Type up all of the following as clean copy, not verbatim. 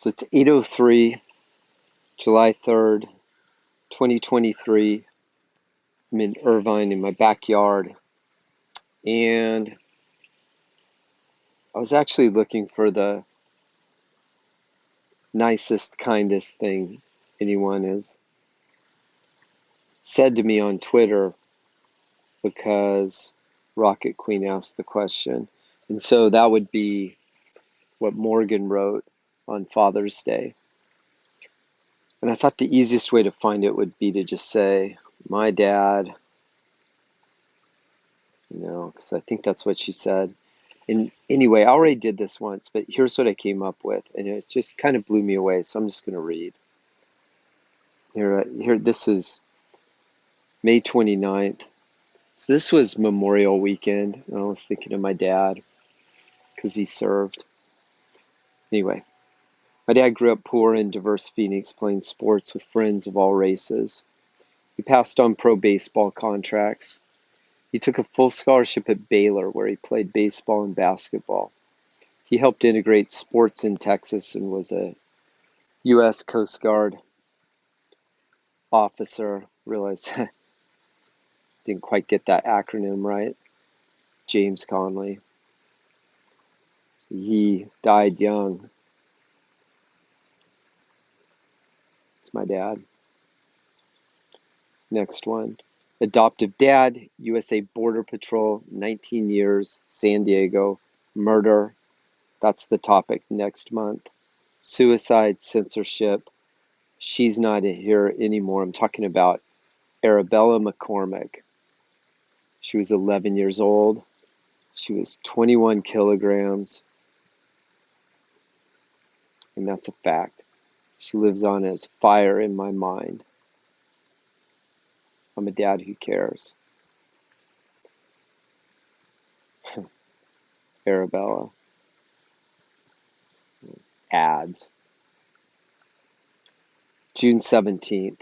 So it's 8:03, July 3rd, 2023. I'm in Irvine in my backyard, and I was actually looking for the nicest, kindest thing anyone has said to me on Twitter because Rocket Queen asked the question. And so that would be what Morgan wrote on Father's Day. And I thought the easiest way to find it would be to just say, my dad, because I think that's what she said. And anyway, I already did this once, but here's what I came up with, and it just kind of blew me away, so I'm just going to read. Here, this is May 29th. So this was Memorial Weekend, and I was thinking of my dad because he served. Anyway, my dad grew up poor in diverse Phoenix, playing sports with friends of all races. He passed on pro baseball contracts. He took a full scholarship at Baylor, where he played baseball and basketball. He helped integrate sports in Texas and was a U.S. Coast Guard officer. Realized didn't quite get that acronym right. James Conley. He died young. It's my dad. Next one. Adoptive dad, USA Border Patrol, 19 years, San Diego, murder. That's the topic next month. Suicide, censorship. She's not here anymore. I'm talking about Arabella McCormick. She was 11 years old. She was 21 kilograms. And that's a fact. She lives on as fire in my mind. I'm a dad who cares. Arabella. Ads. June 17th,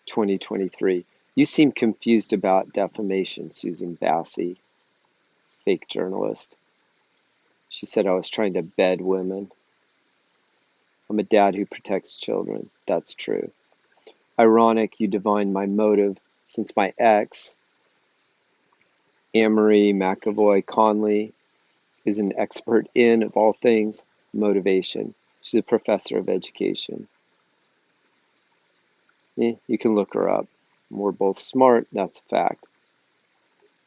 2023. You seem confused about defamation, Susan Bassey, fake journalist. She said I was trying to bed women. I'm a dad who protects children. That's true. Ironic you divine my motive, since my ex, Amory McAvoy Conley, is an expert in, of all things, motivation. She's a professor of education. You can look her up. We're both smart, that's a fact.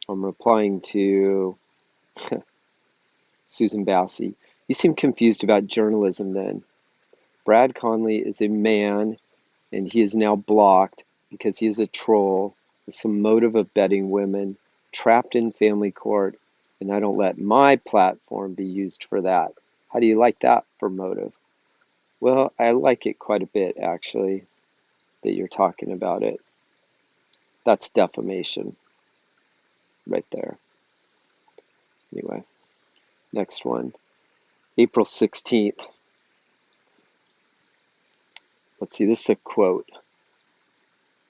I'm replying to Susan Bassey. You seem confused about journalism then. Brad Conley is a man, and he is now blocked because he is a troll with some motive of bedding women, trapped in family court, and I don't let my platform be used for that. How do you like that for motive? Well, I like it quite a bit, actually, that you're talking about it. That's defamation right there. Anyway, next one. April 16th. Let's see, this is a quote.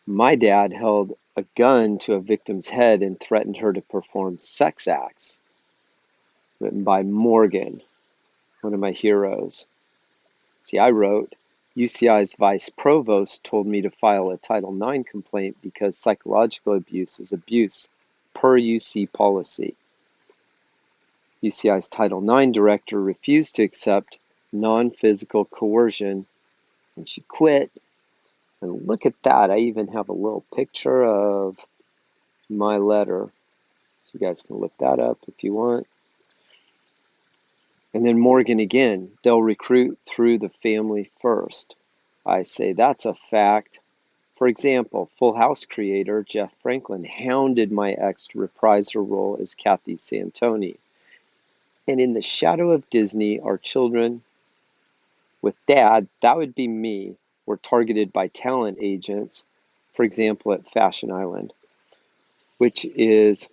My dad held a gun to a victim's head and threatened her to perform sex acts. Written by Morgan, one of my heroes. See, I wrote, UCI's vice provost told me to file a Title IX complaint because psychological abuse is abuse per UC policy. UCI's Title IX director refused to accept non-physical coercion, and she quit. And look at that. I even have a little picture of my letter. So you guys can look that up if you want. And then Morgan again, they'll recruit through the family first. I say that's a fact. For example, Full House creator Jeff Franklin hounded my ex to reprise her role as Kathy Santoni. And in the shadow of Disney, our children with dad, that would be me, were targeted by talent agents, for example, at Fashion Island, which is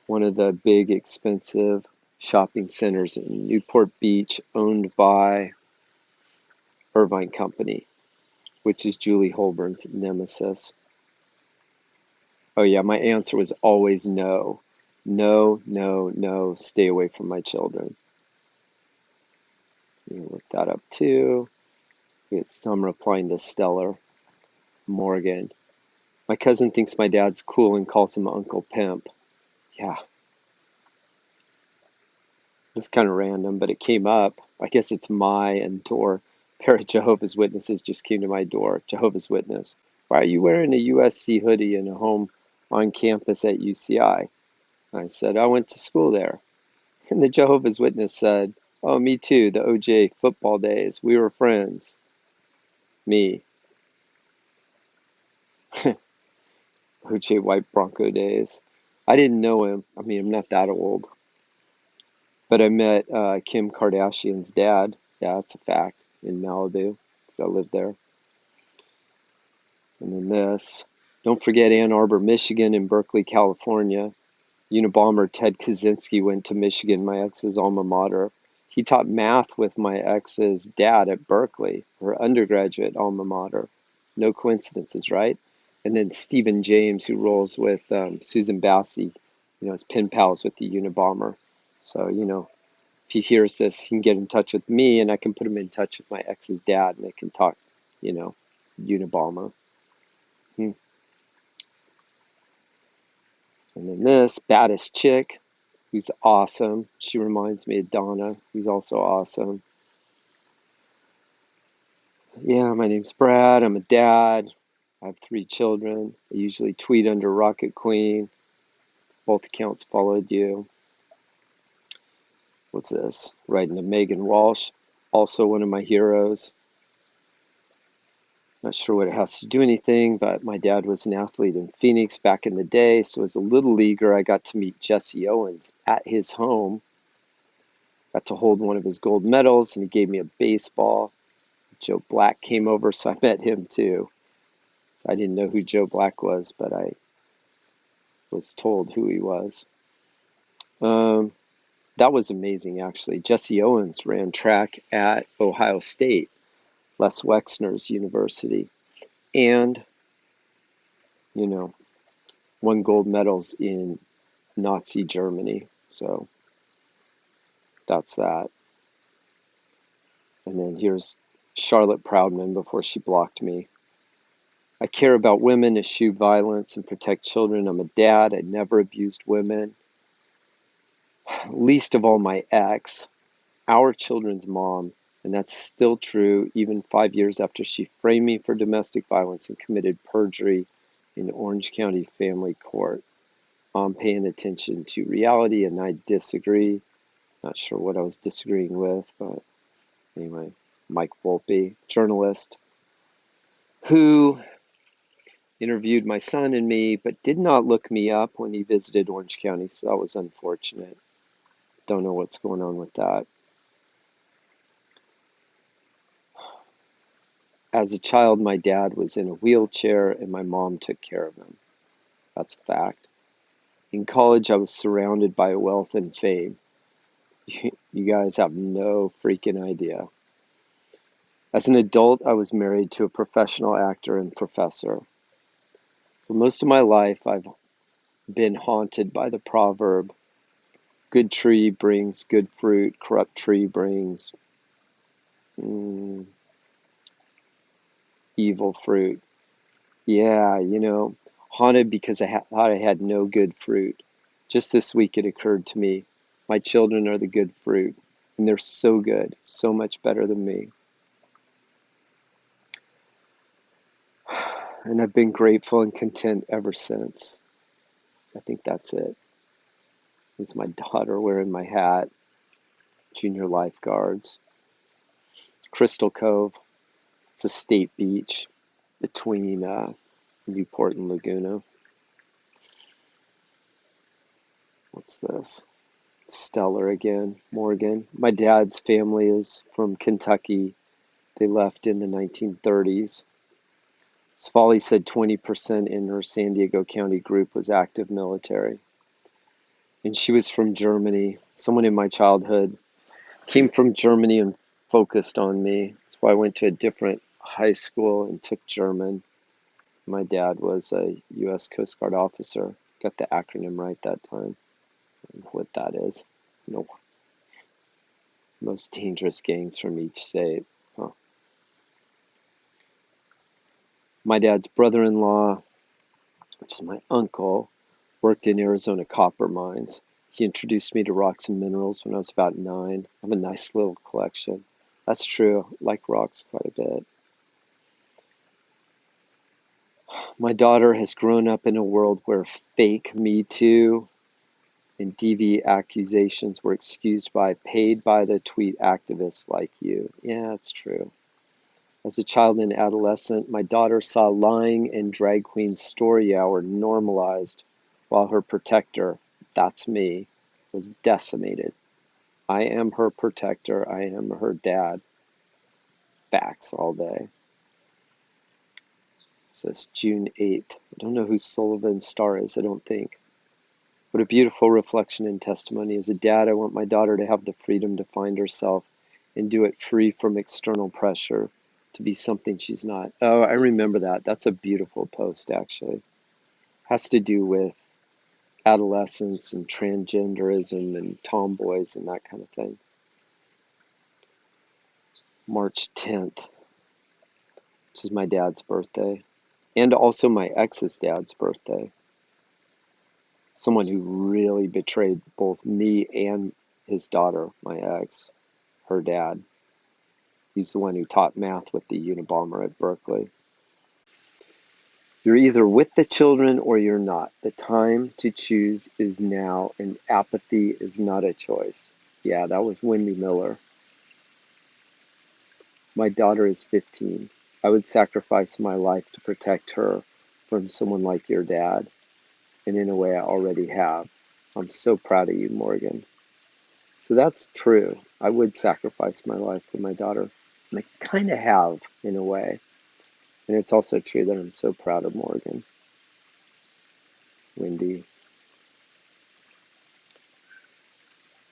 one of the big, expensive shopping centers in Newport Beach owned by Irvine Company, which is Julie Holburn's nemesis. Oh yeah, my answer was always no. No, no, no, stay away from my children. You can look that up too. We get some replying to Stellar. Morgan. My cousin thinks my dad's cool and calls him Uncle Pimp. Yeah, it's kind of random, but it came up. I guess it's my and door. A pair of Jehovah's Witnesses just came to my door. Jehovah's Witness. Why are you wearing a USC hoodie in a home on campus at UCI? I said, I went to school there. And the Jehovah's Witness said, oh, me too, the OJ football days. We were friends. Me. OJ White Bronco days. I didn't know him. I mean, I'm not that old. But I met Kim Kardashian's dad. Yeah, that's a fact. In Malibu, because I lived there. And then this. Don't forget Ann Arbor, Michigan, and Berkeley, California. Unabomber Ted Kaczynski went to Michigan, my ex's alma mater. He taught math with my ex's dad at Berkeley, her undergraduate alma mater. No coincidences, right? And then Stephen James, who rolls with Susan Bassey, is pen pals with the Unabomber. So, if he hears this, he can get in touch with me, and I can put him in touch with my ex's dad, and they can talk, Unabomber. And then this, baddest chick, who's awesome. She reminds me of Donna, who's also awesome. Yeah, my name's Brad. I'm a dad. I have 3 children. I usually tweet under Rocket Queen. Both accounts followed you. What's this? Writing to Megan Walsh, also one of my heroes. Not sure what it has to do anything, but my dad was an athlete in Phoenix back in the day. So as a little leaguer, I got to meet Jesse Owens at his home. Got to hold one of his gold medals, and he gave me a baseball. Joe Black came over, so I met him too. So I didn't know who Joe Black was, but I was told who he was. That was amazing, actually. Jesse Owens ran track at Ohio State, Les Wexner's university, and, won gold medals in Nazi Germany. So that's that. And then here's Charlotte Proudman before she blocked me. I care about women, eschew violence, and protect children. I'm a dad. I never abused women. Least of all my ex, our children's mom, and that's still true even 5 years after she framed me for domestic violence and committed perjury in Orange County Family Court. I'm paying attention to reality, and I disagree. Not sure what I was disagreeing with, but anyway, Mike Volpe, journalist, who interviewed my son and me, but did not look me up when he visited Orange County, so that was unfortunate. Don't know what's going on with that. As a child, my dad was in a wheelchair and my mom took care of him. That's a fact. In college, I was surrounded by wealth and fame. You guys have no freaking idea. As an adult, I was married to a professional actor and professor. For most of my life, I've been haunted by the proverb, good tree brings good fruit, corrupt tree brings evil fruit. Yeah, haunted because I thought I had no good fruit. Just this week it occurred to me, my children are the good fruit, and they're so good, so much better than me. And I've been grateful and content ever since. I think that's it. It's my daughter wearing my hat, junior lifeguards. Crystal Cove, it's a state beach between Newport and Laguna. What's this? Stellar again, Morgan. My dad's family is from Kentucky. They left in the 1930s. Sfali said 20% in her San Diego County group was active military. And she was from Germany. Someone in my childhood came from Germany and focused on me. That's why I went to a different high school and took German. My dad was a U.S. Coast Guard officer. Got the acronym right that time. I don't know what that is. No. Most dangerous gangs from each state. Huh. My dad's brother-in-law, which is my uncle, worked in Arizona copper mines. He introduced me to rocks and minerals when I was about 9. I have a nice little collection. That's true. I like rocks quite a bit. My daughter has grown up in a world where fake Me Too and DV accusations were excused by paid by the tweet activists like you. Yeah, it's true. As a child and adolescent, my daughter saw lying and drag queen story hour normalized while her protector, that's me, was decimated. I am her protector. I am her dad. Facts all day. It says June 8th. I don't know who Sullivan Star is, I don't think. What a beautiful reflection and testimony. As a dad, I want my daughter to have the freedom to find herself and do it free from external pressure to be something she's not. Oh, I remember that. That's a beautiful post, actually. Has to do with adolescence and transgenderism and tomboys and that kind of thing. March 10th, which is my dad's birthday, and also my ex's dad's birthday. Someone who really betrayed both me and his daughter, my ex, her dad. He's the one who taught math with the Unabomber at Berkeley. You're either with the children or you're not. The time to choose is now, and apathy is not a choice. Yeah, that was Wendy Miller. My daughter is 15. I would sacrifice my life to protect her from someone like your dad, and in a way I already have. I'm so proud of you, Morgan. So that's true. I would sacrifice my life for my daughter, and I kind of have, in a way. And it's also true that I'm so proud of Morgan. Wendy.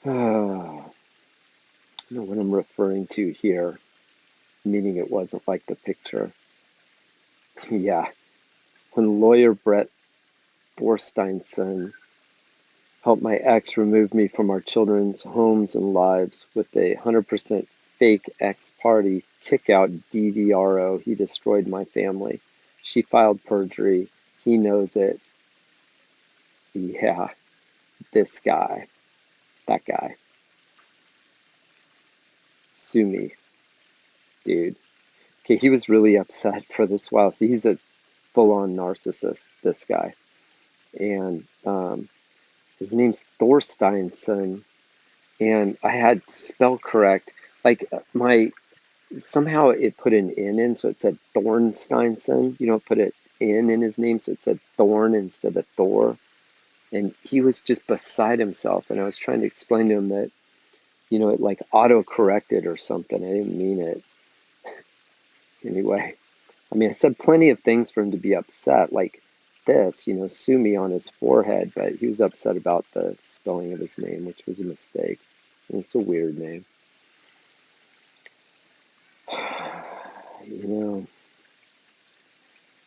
I know what I'm referring to here, meaning it wasn't like the picture. Yeah, when lawyer Brett Thorsteinson helped my ex remove me from our children's homes and lives with a 100% fake ex-party kick-out DVRO, he destroyed my family. She filed perjury. He knows it. Yeah, this guy. That guy. Sue me, dude. Okay, he was really upset for this while. So he's a full-on narcissist, this guy. And his name's Thorsteinson. And I had spell correct. Like somehow it put an N in, so it said Thornsteinson. You don't put an N in his name, so it said Thorn instead of Thor. And he was just beside himself. And I was trying to explain to him that, it like auto-corrected or something. I didn't mean it. Anyway, I mean, I said plenty of things for him to be upset, like this, sue me on his forehead, but he was upset about the spelling of his name, which was a mistake. And it's a weird name.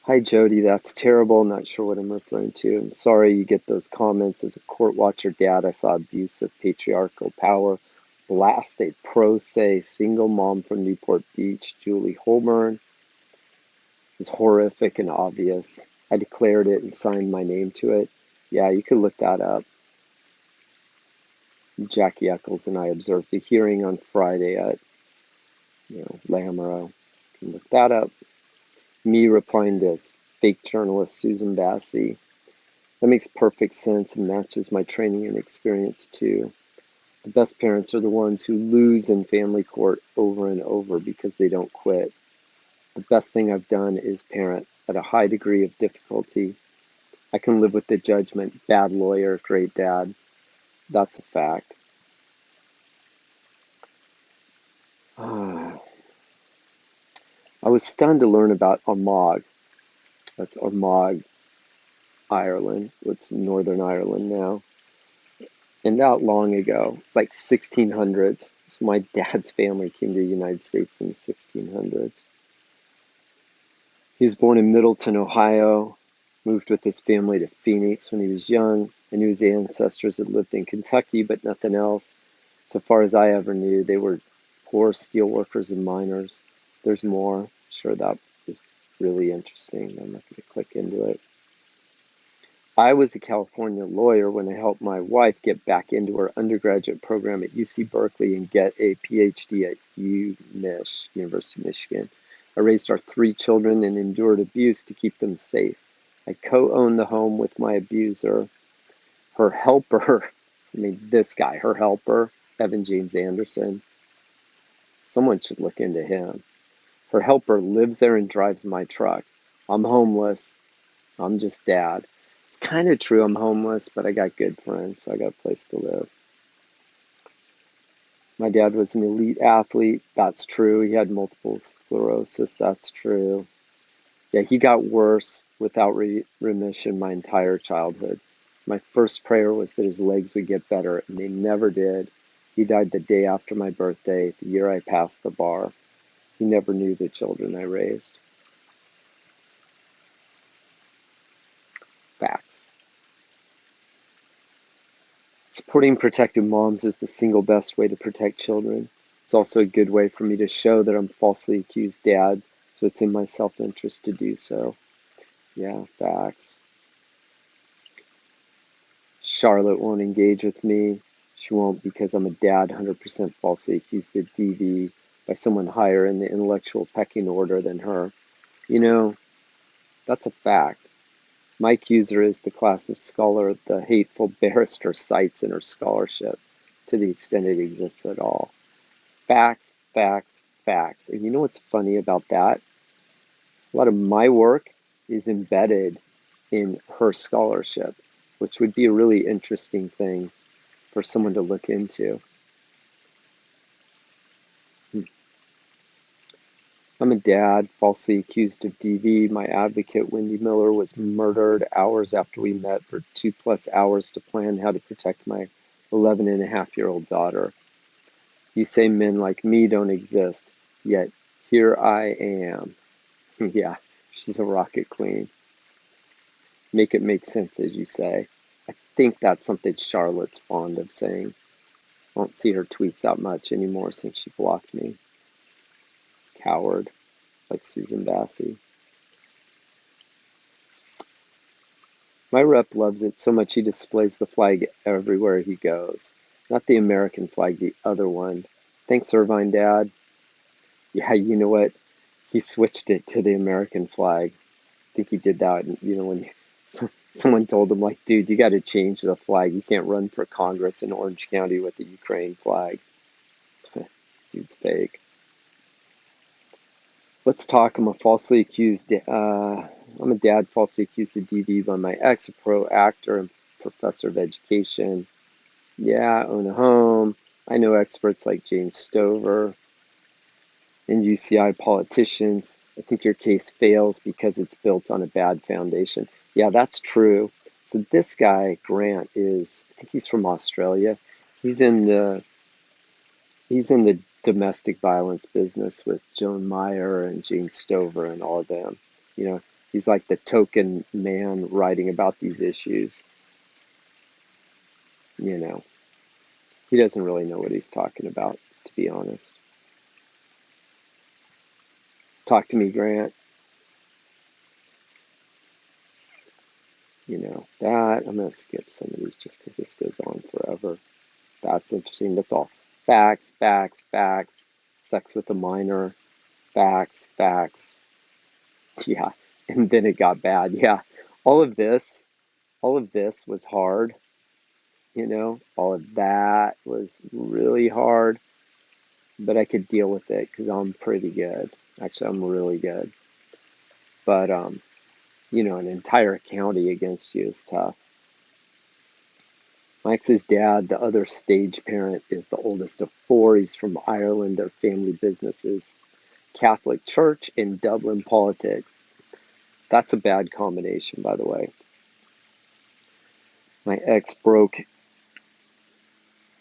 Hi Jody, that's terrible. Not sure what I'm referring to. I'm sorry you get those comments. As a court watcher dad, I saw abuse of patriarchal power blast a pro se single mom from Newport Beach, Julie Holburn. It was horrific and obvious. I declared it and signed my name to it. Yeah, you could look that up. Jackie Eccles and I observed the hearing on Friday at, Lamoureux. You can look that up. Me replying to fake journalist Susan Bassey. That makes perfect sense and matches my training and experience too. The best parents are the ones who lose in family court over and over because they don't quit. The best thing I've done is parent at a high degree of difficulty. I can live with the judgment, bad lawyer, great dad. That's a fact. I was stunned to learn about Armagh. That's Armagh, Ireland. It's Northern Ireland now. And not long ago, it's like 1600s. So my dad's family came to the United States in the 1600s. He was born in Middleton, Ohio, moved with his family to Phoenix when he was young. I knew his ancestors had lived in Kentucky, but nothing else. So far as I ever knew, they were poor steel workers and miners. There's more. I'm sure that is really interesting. I'm not going to click into it. I was a California lawyer when I helped my wife get back into her undergraduate program at UC Berkeley and get a PhD at UMich, University of Michigan. I raised our 3 children and endured abuse to keep them safe. I co-owned the home with my abuser. Her helper, this guy, her helper, Evan James Anderson. Someone should look into him. Her helper lives there and drives my truck. I'm homeless. I'm just dad. It's kind of true I'm homeless, but I got good friends, so I got a place to live. My dad was an elite athlete. That's true. He had multiple sclerosis. That's true. Yeah, he got worse without remission my entire childhood. My first prayer was that his legs would get better, and they never did. He died the day after my birthday, the year I passed the bar. He never knew the children I raised. Facts. Supporting protective moms is the single best way to protect children. It's also a good way for me to show that I'm falsely accused dad, so it's in my self-interest to do so. Yeah, facts. Charlotte won't engage with me. She won't because I'm a dad 100% falsely accused of DV by someone higher in the intellectual pecking order than her. You know, that's a fact. My accuser is the class of scholar the hateful barrister cites in her scholarship, to the extent it exists at all. Facts, facts, facts. And you know what's funny about that? A lot of my work is embedded in her scholarship, which would be a really interesting thing for someone to look into. I'm a dad, falsely accused of DV. My advocate, Wendy Miller, was murdered hours after we met for 2+ hours to plan how to protect my 11-and-a-half-year-old daughter. You say men like me don't exist, yet here I am. Yeah, she's a rocket queen. Make it make sense, as you say. I think that's something Charlotte's fond of saying. I don't see her tweets that much anymore since she blocked me. Coward, like Susan Bassey. My rep loves it so much he displays the flag everywhere he goes. Not the American flag, the other one. Thanks, Irvine Dad. Yeah, you know what? He switched it to the American flag. I think he did that, when someone told him, like, dude, you got to change the flag. You can't run for Congress in Orange County with the Ukraine flag. Dude's fake. Let's talk. I'm a dad falsely accused of DV by my ex, a pro actor and professor of education. Yeah, I own a home. I know experts like Jane Stover and UCI politicians. I think your case fails because it's built on a bad foundation. Yeah, that's true. So this guy, Grant, I think he's from Australia. He's in the domestic violence business with Joan Meyer and Jane Stover and all of them. He's like the token man writing about these issues. He doesn't really know what he's talking about, to be honest. Talk to me, Grant. I'm going to skip some of these just because this goes on forever. That's interesting. That's all. Facts, facts, facts. Sex with a minor. Facts, facts. Yeah. And then it got bad. Yeah. All of this was hard. All of that was really hard. But I could deal with it because I'm pretty good. Actually, I'm really good. But, an entire county against you is tough. My ex's dad, the other stage parent, is the oldest of 4. He's from Ireland. Their family businesses, Catholic Church and Dublin politics. That's a bad combination, by the way. My ex broke,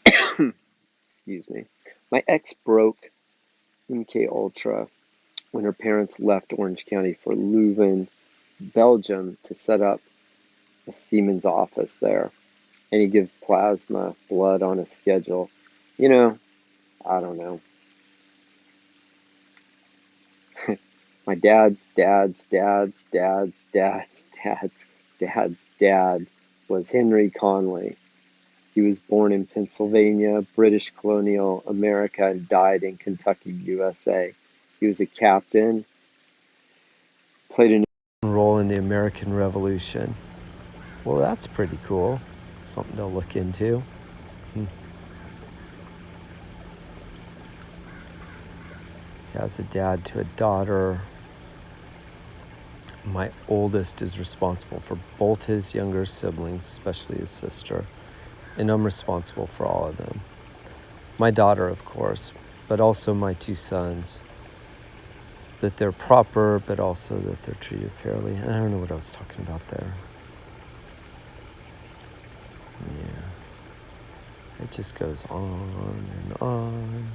excuse me. My ex broke MK Ultra when her parents left Orange County for Leuven, Belgium, to set up a Siemens office there. And he gives plasma blood on a schedule. You know, I don't know. My dad's dad was Henry Conley. He was born in Pennsylvania, British colonial America, and died in Kentucky, USA. He was a captain, played an important role in the American Revolution. Well, that's pretty cool. Something to look into. He has a dad to a daughter. My oldest is responsible for both his younger siblings, especially his sister, and I'm responsible for all of them. My daughter, of course, but also my two sons. That they're proper, but also that they're treated fairly. I don't know what I was talking about there. Yeah. It just goes on and on.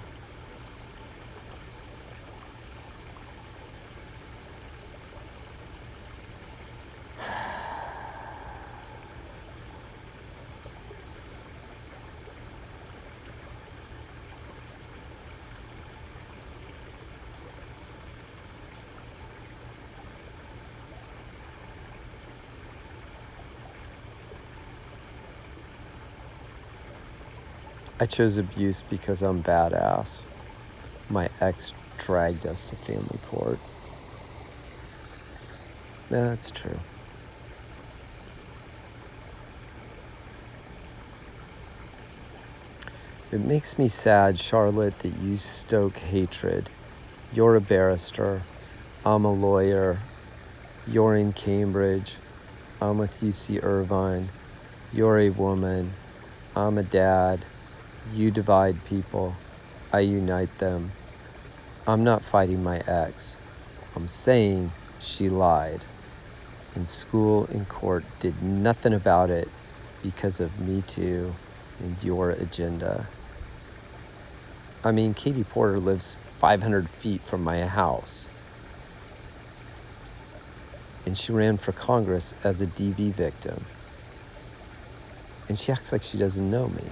I chose abuse because I'm badass. My ex dragged us to family court. Yeah, that's true. It makes me sad, Charlotte, that you stoke hatred. You're a barrister. I'm a lawyer. You're in Cambridge. I'm with UC Irvine. You're a woman. I'm a dad. You divide people. I unite them. I'm not fighting my ex. I'm saying she lied. And school and court did nothing about it because of Me Too and your agenda. I mean, Katie Porter lives 500 feet from my house. And she ran for Congress as a DV victim. And she acts like she doesn't know me.